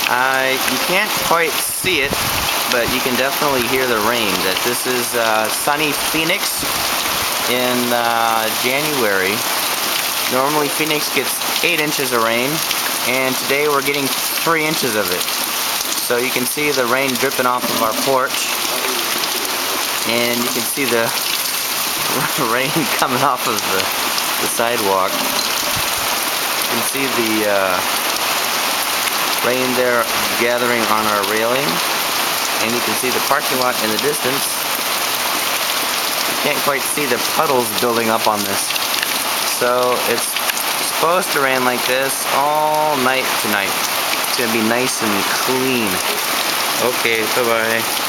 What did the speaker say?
You can't quite see it, but you can definitely hear the rain. That this is sunny Phoenix in January. Normally Phoenix gets 8 inches of rain, and today we're getting 3 inches of it. So you can see the rain dripping off of our porch, and you can see the rain coming off of the sidewalk. You can see the rain there gathering on our railing, and you can see the parking lot in the distance. You can't quite see the puddles building up on this. So it's supposed to rain like this all night tonight. It's going to be nice and clean. Okay, bye-bye.